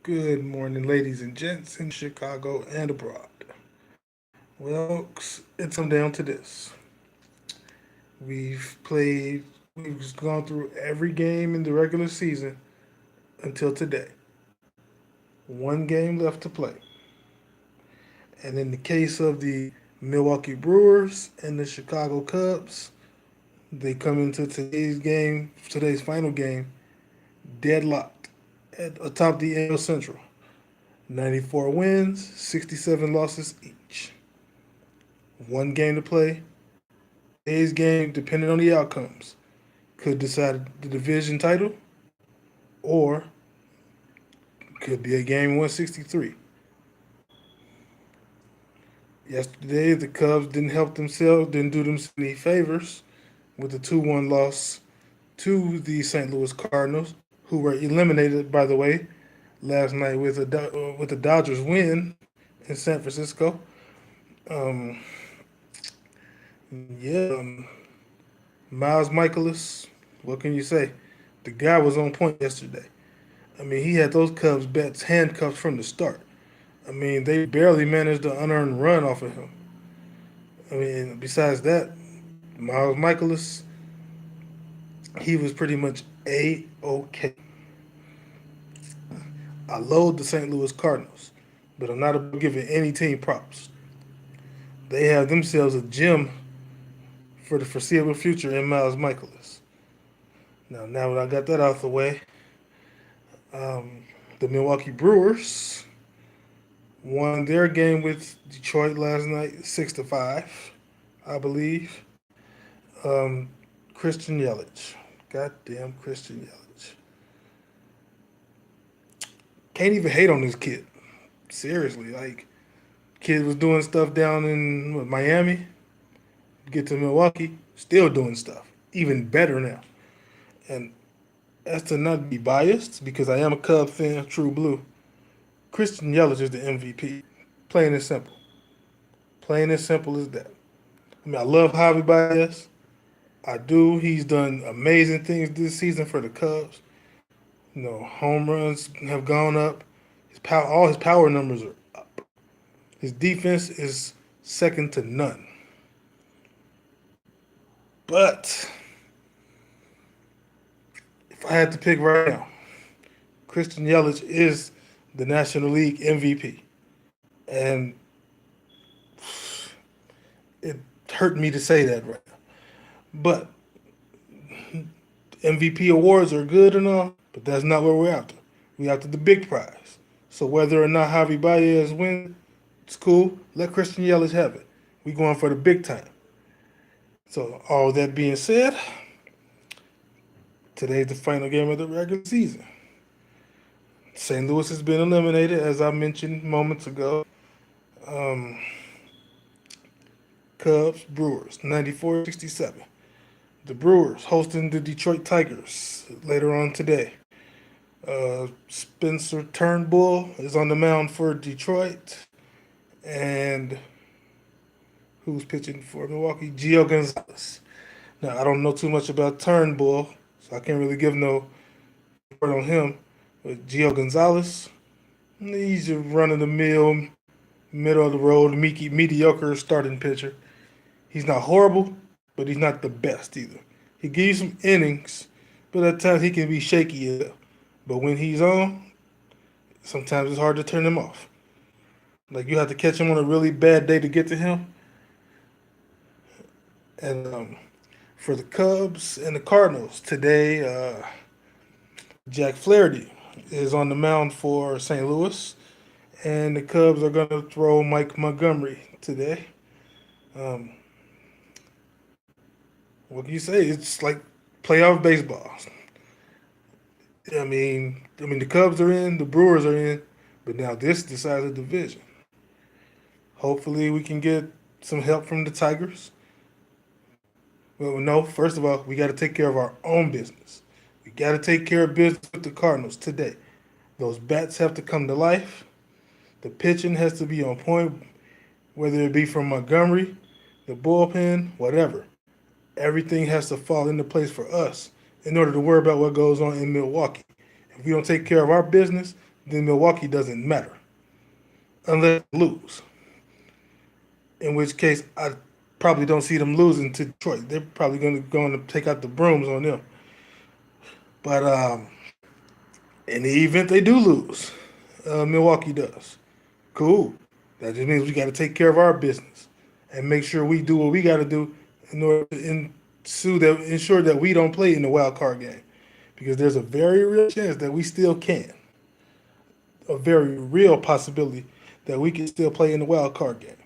Good morning, ladies and gents in Chicago and abroad. Well, it's come down to this. We've gone through every game in the regular season until today. One game left to play. And in the case of the Milwaukee Brewers and the Chicago Cubs, they come into today's final game, deadlocked atop the AL Central. 94 wins, 67 losses each. One game to play. Today's game, depending on the outcomes, could decide the division title or could be a game 163. Yesterday, the Cubs didn't do themselves any favors with the 2-1 loss to the St. Louis Cardinals, who were eliminated, by the way, last night with the Dodgers win in San Francisco. Um, yeah, Miles Michaelis, what can you say? The guy was on point yesterday. I mean, he had those Cubs bets handcuffed from the start. I mean, they barely managed an unearned run off of him. I mean, besides that, Miles Michaelis, he was pretty much a okay. I loathe the St. Louis Cardinals, but I'm not about giving any team props. They have themselves a gem for the foreseeable future in Miles Michaelis. Now that I got that out of the way, um, the Milwaukee Brewers won their game with Detroit last night, 6-5, I believe. Um, Christian Yelich, goddamn Christian Yelich, can't even hate on this kid. Seriously, like kid was doing stuff down in Miami, get to Milwaukee, still doing stuff, even better now. And as to not be biased, because I am a Cub fan, true blue, Christian Yelich is the MVP. Plain and simple. Plain and simple as that. I mean, I love Javi Baez. I do. He's done amazing things this season for the Cubs. Home runs have gone up. All his power numbers are up. His defense is second to none. But if I had to pick right now, Christian Yelich is the National League MVP, and it hurt me to say that right now. But MVP awards are good and all, but that's not what we're after. We're after the big prize. So whether or not Javi Baez wins, it's cool. Let Christian Yelich have it. We're going for the big time. So all that being said, today's the final game of the regular season. St. Louis has been eliminated, as I mentioned moments ago. Um, Cubs, Brewers, 94-67. The Brewers hosting the Detroit Tigers later on today. Spencer Turnbull is on the mound for Detroit. And who's pitching for Milwaukee? Gio Gonzalez. Now, I don't know too much about Turnbull, so I can't really give no word on him. But Gio Gonzalez, he's a run of the mill, middle of the road, mediocre starting pitcher. He's not horrible, but he's not the best either. He gives you some innings, but at times he can be shaky. But when he's on, sometimes it's hard to turn him off. Like you have to catch him on a really bad day to get to him. And for the Cubs and the Cardinals today, Jack Flaherty is on the mound for St. Louis, and the Cubs are going to throw Mike Montgomery today. Um, what can you say? It's like playoff baseball. I mean, the Cubs are in, the Brewers are in, but now this decides the division. Hopefully, we can get some help from the Tigers. Well, no, first of all, we got to take care of our own business. We got to take care of business with the Cardinals today. Those bats have to come to life. The pitching has to be on point, whether it be from Montgomery, the bullpen, whatever. Everything has to fall into place for us in order to worry about what goes on in Milwaukee. If we don't take care of our business, then Milwaukee doesn't matter unless they lose. In which case, I probably don't see them losing to Detroit. They're probably going to take out the brooms on them. But in the event they do lose, Milwaukee does. Cool. That just means we got to take care of our business and make sure we do what we got to do in order to ensure that we don't play in the wild card game, because there's a very real chance that we still can. A very real possibility that we can still play in the wild card game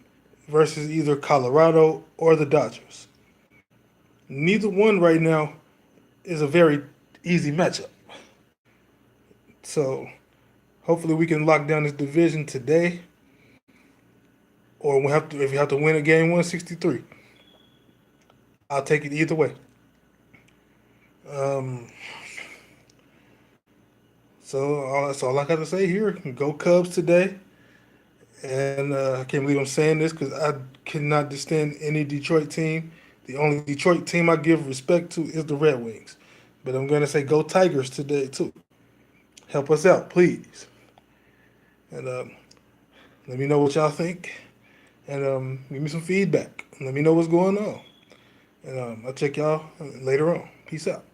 versus either Colorado or the Dodgers. Neither one right now is a very easy matchup. So hopefully we can lock down this division today, or if we have to win a game 163. I'll take it either way. Um, so that's all I got to say here. Go Cubs today. And I can't believe I'm saying this because I cannot stand any Detroit team. The only Detroit team I give respect to is the Red Wings. But I'm going to say go Tigers today, too. Help us out, please. And let me know what y'all think. And give me some feedback. Let me know what's going on. And I'll check y'all later on. Peace out.